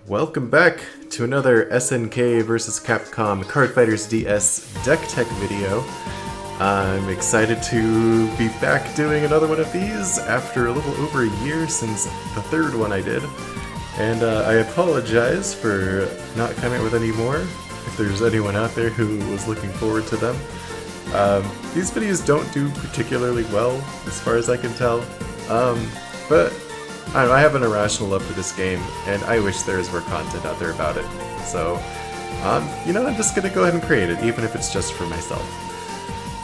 Welcome back to another SNK vs. Capcom Card Fighters DS deck tech video. I'm excited to be back doing another one of these after a little over a year since the third one I did. And I apologize for not coming up with any more, if there's anyone out there who was looking forward to them. These videos don't do particularly well, as far as I can tell, but I don't know, I have an irrational love for this game, and I wish there was more content out there about it. So, you know, I'm just gonna go ahead and create it, even if it's just for myself.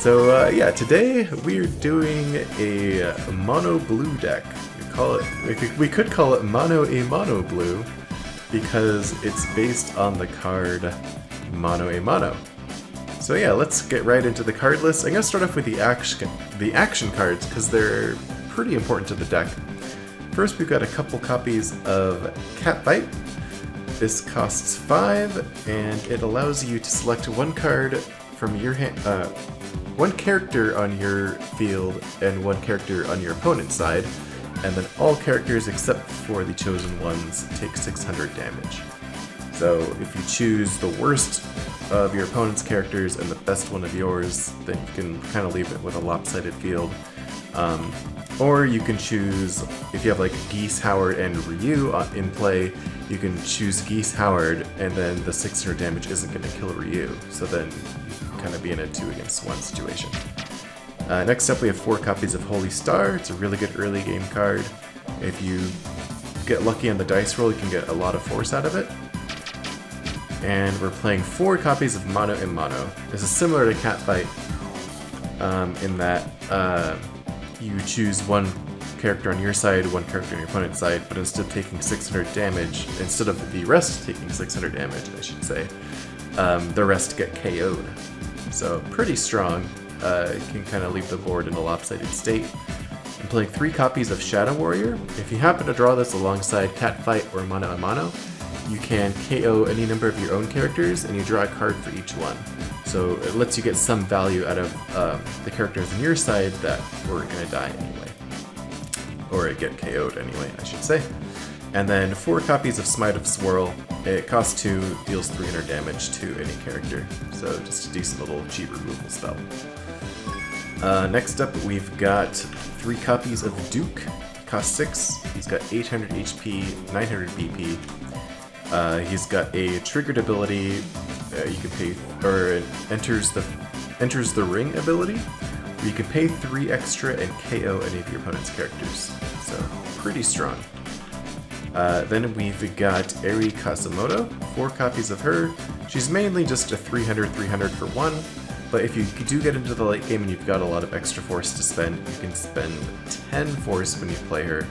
So, yeah, today we're doing a mono blue deck. We could call it mono a mono blue, because it's based on the card mono a mono. So yeah, let's get right into the card list. I'm gonna start off with the action cards, because they're pretty important to the deck. First, we've got a couple copies of Catfight. This costs 5, and it allows you to select one card from your hand, one character on your field and one character on your opponent's side, and then all characters except for the chosen ones take 600 damage. So if you choose the worst of your opponent's characters and the best one of yours, then you can kind of leave it with a lopsided field. Or you can choose, if you have like Geese Howard and Ryu in play, you can choose Geese Howard and then the 600 damage isn't going to kill Ryu, so then you can kind of be in a 2 against 1 situation. Next up we have 4 copies of Holy Star. It's a really good early game card. If you get lucky on the dice roll, you can get a lot of force out of it. And we're playing 4 copies of Mono and Mono. This is similar to Catfight in that you choose one character on your side, one character on your opponent's side, but instead of taking 600 damage, instead of the rest taking 600 damage, I should say, the rest get KO'd. So pretty strong. It can kind of leave the board in a lopsided state. I'm playing 3 copies of Shadow Warrior. If you happen to draw this alongside Catfight or Mono a Mono, you can KO any number of your own characters, and you draw a card for each one. So it lets you get some value out of the characters on your side that were going to die anyway. Or get KO'd anyway, I should say. And then 4 copies of Smite of Swirl. It costs 2, deals 300 damage to any character. So just a decent little cheap removal spell. Next up, we've got 3 copies of Duke. Costs 6. He's got 800 HP, 900 BP. He's got a triggered ability. You can pay, or enters the ring ability, where you can pay 3 extra and KO any of your opponent's characters. So pretty strong. Then we've got Eri Kasamoto. 4 copies of her. She's mainly just a 300 for 1. But if you do get into the late game and you've got a lot of extra force to spend, you can spend 10 force when you play her,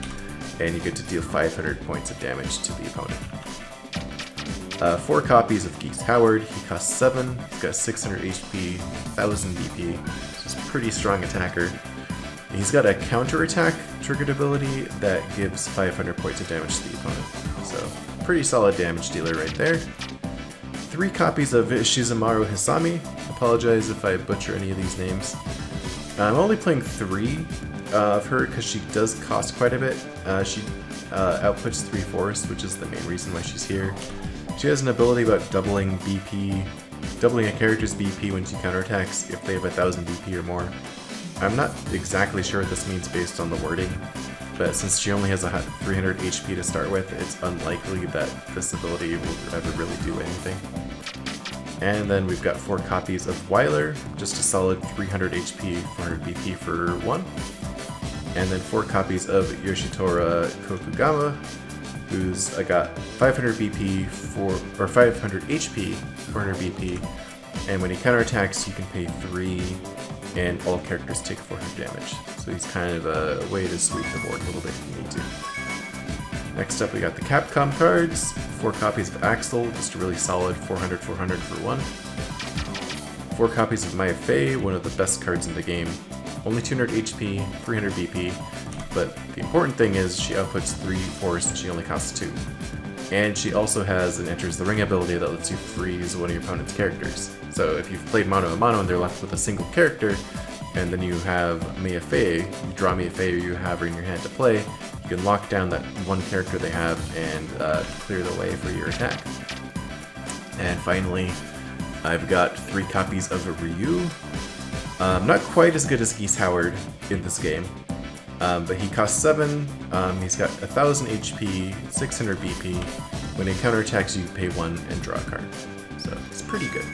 and you get to deal 500 points of damage to the opponent. 4 copies of Geese Howard. He costs 7. He's got 600 HP, 1000 BP. So he's a pretty strong attacker. He's got a counterattack triggered ability that gives 500 points of damage to the opponent. So pretty solid damage dealer right there. 3 copies of Shizumaru Hisame. Apologize if I butcher any of these names. I'm only playing 3 of her because she does cost quite a bit. She outputs 3 force, which is the main reason why she's here. She has an ability about doubling a character's BP when she counterattacks if they have 1000 BP or more. I'm not exactly sure what this means based on the wording, but since she only has 300 HP to start with, it's unlikely that this ability will ever really do anything. And then we've got 4 copies of Wyler, just a solid 300 HP, 400 BP for 1. And then 4 copies of Yoshitora Tokugawa, who's got 500 BP or 500 HP, 400 BP, and when he counterattacks, you can pay 3, and all characters take 400 damage. So he's kind of a way to sweep the board a little bit if you need to. Next up, we got the Capcom cards. 4 copies of Axel, just a really solid 400 for 1. 4 copies of Mia Fey, one of the best cards in the game. Only 200 HP, 300 BP, but the important thing is she outputs 3 force and she only costs 2. And she also has an enters the ring ability that lets you freeze one of your opponent's characters. So if you've played Mono a Mono and they're left with a single character, and then you have Mia Fey, you draw Mia Fey or you have her in your hand to play, you can lock down that one character they have and clear the way for your attack. And finally, I've got 3 copies of a Ryu. Not quite as good as Geese Howard in this game, but he costs 7, he's got 1000 HP, 600 BP. When he counterattacks, you pay 1 and draw a card. So it's pretty good.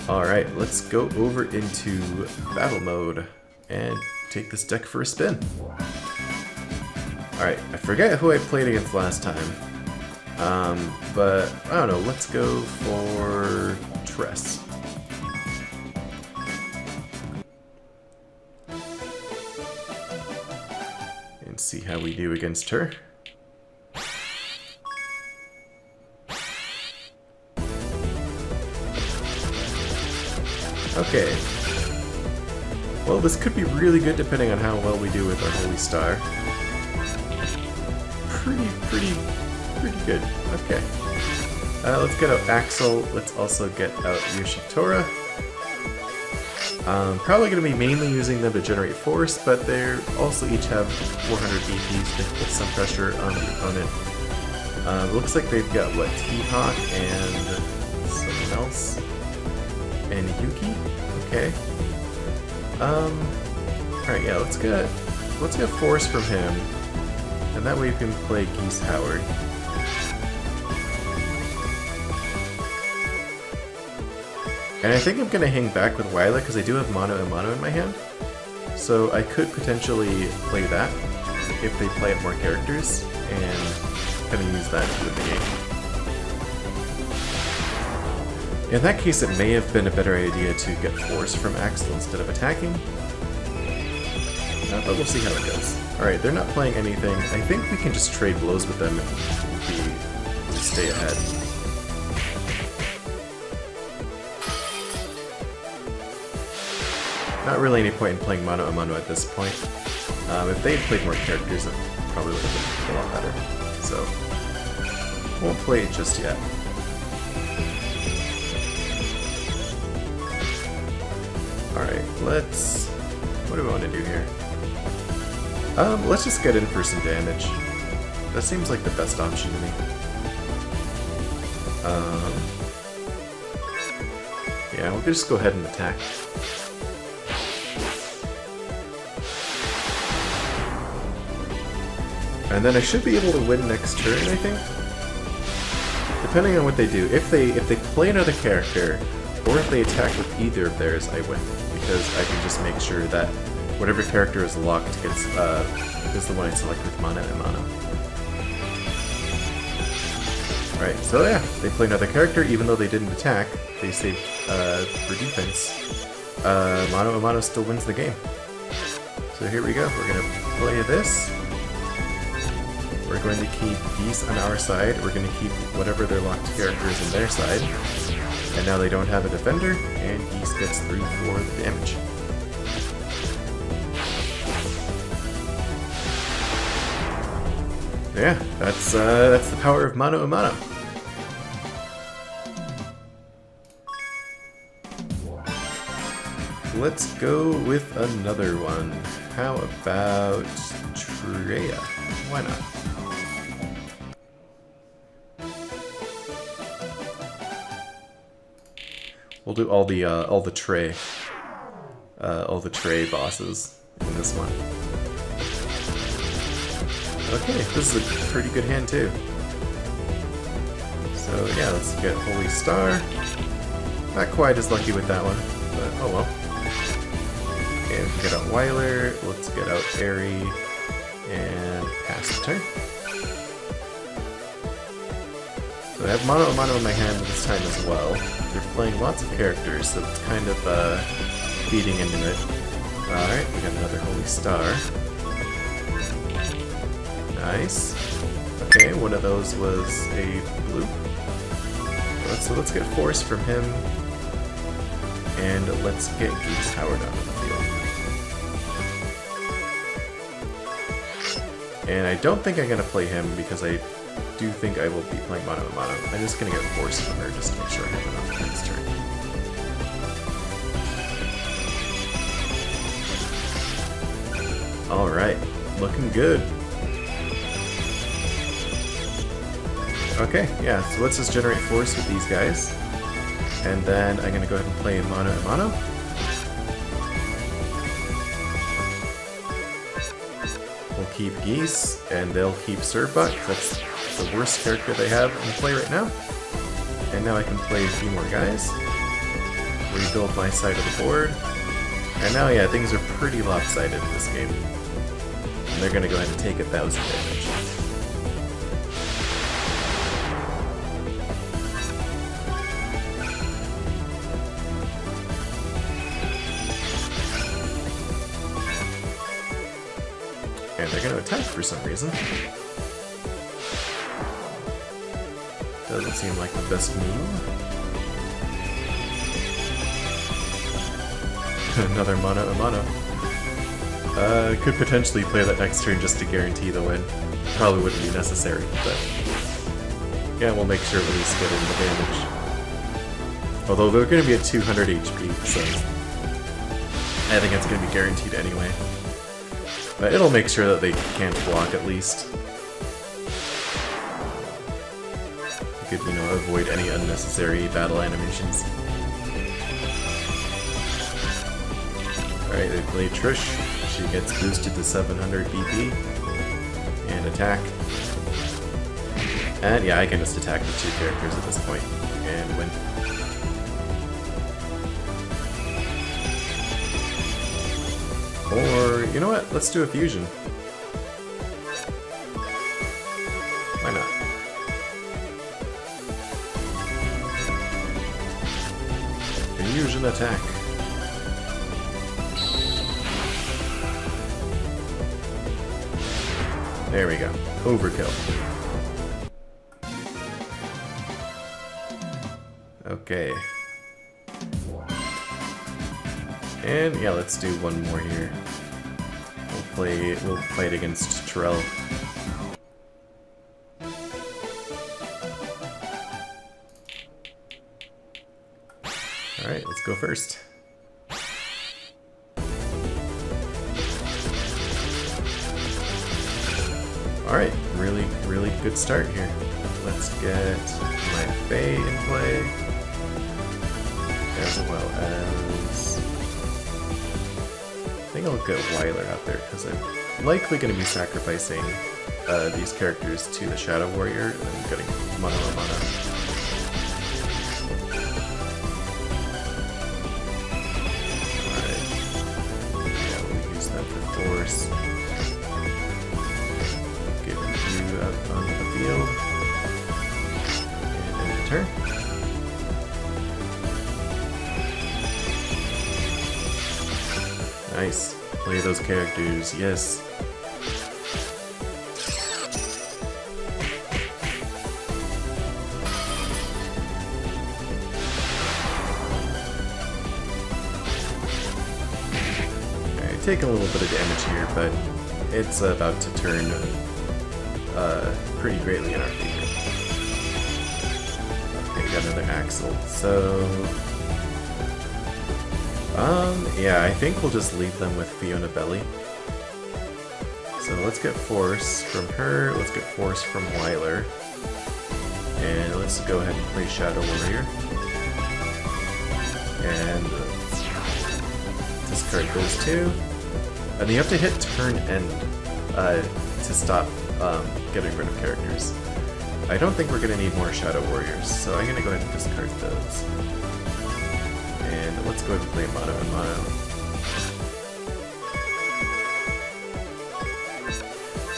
Alright, let's go over into battle mode and take this deck for a spin. Alright, I forget who I played against last time, but I don't know, let's go for Tress. And see how we do against her. Okay. Well, this could be really good depending on how well we do with our Holy Star. Pretty good. Okay. Let's get out Axel. Let's also get out Yoshitora. Probably going to be mainly using them to generate force, but they also each have 400 BP, so they put some pressure on the opponent. Looks like they've got, what, T-Hawk and someone else? And Yuki? Okay. Alright, yeah, let's get force from him. And that way we can play Geese Howard. And I think I'm gonna hang back with Wyler because I do have Mono and Mono in my hand. So I could potentially play that if they play up more characters and kind of use that to win the game. In that case, it may have been a better idea to get force from Axel instead of attacking. But we'll see how it goes. Alright, they're not playing anything. I think we can just trade blows with them if we stay ahead. Not really any point in playing Mono a Mono at this point. If they had played more characters, it probably would have been a lot better. So, won't play it just yet. Alright, what do we want to do here? Let's just get in for some damage. That seems like the best option to me. Yeah, we'll just go ahead and attack. And then I should be able to win next turn, I think. Depending on what they do. If they play another character, or if they attack with either of theirs, I win. Because I can just make sure that whatever character is locked is the one I select with Mono and Mono. Alright, so yeah, they play another character, even though they didn't attack, they saved for defense. Mono and Mono still wins the game. So here we go, we're going to play this. We're going to keep Geese on our side, we're going to keep whatever their locked character is on their side. And now they don't have a defender, and Geese gets 3 for the damage. Yeah, that's the power of Mono a Mono. Let's go with another one. How about Treya? Why not? We'll do all the tray bosses in this one. Okay, this is a pretty good hand too. So yeah, let's get Holy Star. Not quite as lucky with that one, but oh well. Okay, let's get out Wyler. Let's get out Eri and pass the turn. So I have Mono a Mono in my hand this time as well. They're playing lots of characters, so it's kind of feeding into it. Alright, we got another Holy Star. Nice. Okay, one of those was a blue. So let's get force from him. And let's get Geese Howard onto the field. And I don't think I'm going to play him because I do think I will be playing Mono a Mono. I'm just going to get force from her just to make sure I have enough next turn. Alright. Looking good. Okay, yeah, so let's just generate force with these guys. And then I'm gonna go ahead and play Mono and Mono. We'll keep Geese, and they'll keep Surfbot, because that's the worst character they have in play right now. And now I can play a few more guys. Rebuild my side of the board. And now, yeah, things are pretty lopsided in this game. And they're gonna go ahead and take 1,000 damage. And they're gonna attack for some reason. Doesn't seem like the best move. Another Mono a Mono. Could potentially play that next turn just to guarantee the win. Probably wouldn't be necessary, but yeah, we'll make sure at least get in the damage. Although they're going to be at 200 HP, so I think it's going to be guaranteed anyway. But it'll make sure that they can't block at least. You could, you know, avoid any unnecessary battle animations. Alright, they play Trish. She gets boosted to 700 BP. And attack. And yeah, I can just attack the two characters at this point and win. Or, you know what? Let's do a fusion. Why not? Fusion attack. There we go. Overkill. Okay. And yeah, let's do one more here. We'll fight against Terrell. Alright, let's go first. Alright, really good start here. Let's get Mia Fey in play, as well as... I think I'll get Wyler out there, because I'm likely going to be sacrificing these characters to the Shadow Warrior, and then getting Mono a Mono. Alright. Yeah, we'll use them for force. Get you out onto the field. And end the turn. Nice. Play those characters, yes. Alright, take a little bit of damage here, but it's about to turn pretty greatly in our favor. Okay, got another Axel. So... yeah, I think we'll just leave them with Fiona Belly. So let's get Force from her, let's get Force from Wyler. And let's go ahead and play Shadow Warrior. And discard those two. And you have to hit turn end to stop getting rid of characters. I don't think we're going to need more Shadow Warriors, so I'm going to go ahead and discard those. And let's go ahead and play Mono and Mono.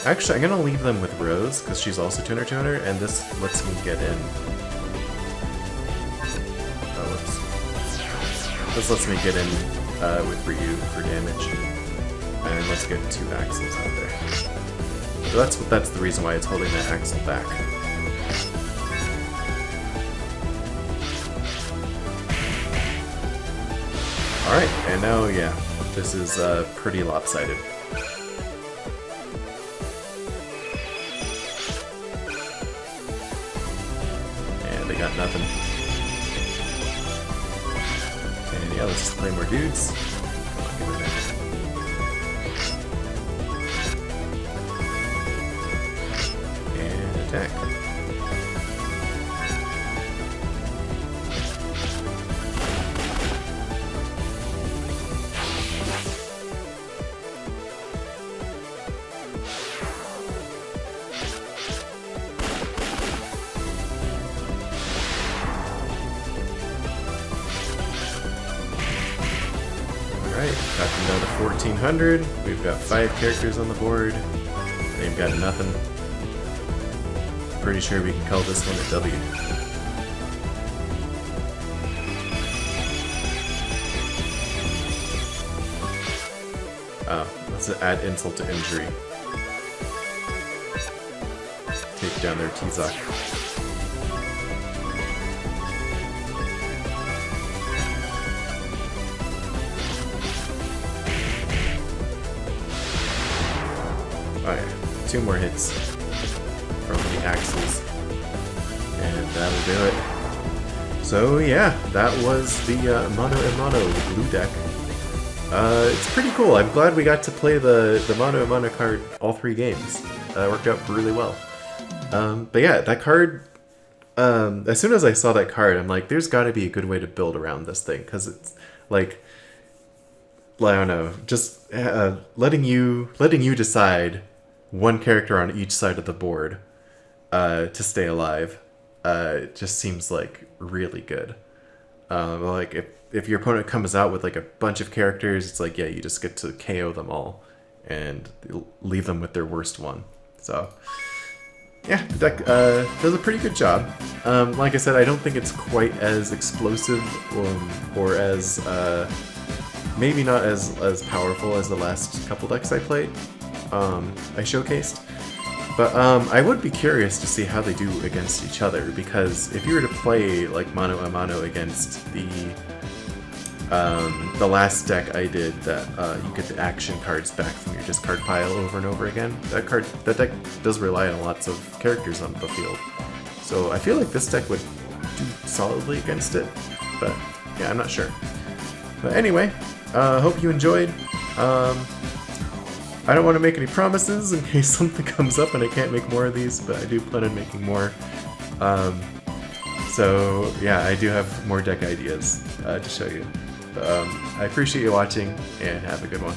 Actually, I'm going to leave them with Rose, because she's also tuner, and this lets me get in. Oh, whoops. This lets me get in with Ryu for damage. And let's get two Axles out there. So that's the reason why it's holding that Axle back. Alright, and now, yeah, this is pretty lopsided. And they got nothing. And yeah, let's just play more dudes. Come on, give me that. Alright, got them down to 1400. We've got 5 characters on the board. They've got nothing. Pretty sure we can call this one a W. Oh, let's add insult to injury. Take down their T-Zoc. Alright, 2 more hits from the axles, and that'll do it. So yeah, that was the Mono and Mono blue deck. It's pretty cool. I'm glad we got to play the Mono and Mono card all 3 games. That worked out really well. But yeah, that card, as soon as I saw that card, I'm like, there's gotta be a good way to build around this thing, because it's like, I don't know, just letting you decide one character on each side of the board to stay alive just seems like really good. Like if your opponent comes out with like a bunch of characters, it's like, yeah, you just get to KO them all and leave them with their worst one. So yeah, the deck does a pretty good job. Like I said, I don't think it's quite as explosive or as maybe not as powerful as the last couple decks I played. I showcased, but I would be curious to see how they do against each other, because if you were to play like Mono a Mono against the last deck I did that you get the action cards back from your discard pile over and over again, that deck does rely on lots of characters on the field, so I feel like this deck would do solidly against it, but yeah, I'm not sure. But anyway, hope you enjoyed. I don't want to make any promises in case something comes up and I can't make more of these, but I do plan on making more. So yeah, I do have more deck ideas to show you. I appreciate you watching, and have a good one.